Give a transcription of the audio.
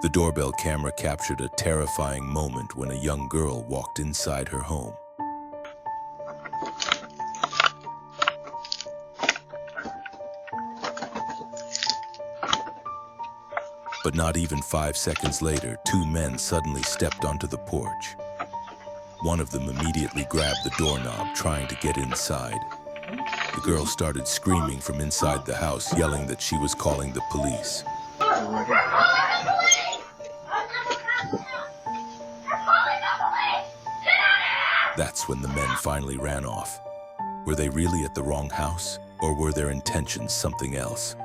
The doorbell camera captured a terrifying moment when a young girl walked inside her home. But not even 5 seconds later, two men suddenly stepped onto the porch. One of them immediately grabbed the doorknob, trying to get inside. The girl started screaming from inside the house, yelling that she was calling the police. That's when the men finally ran off. Were they really at the wrong house, or were their intentions something else?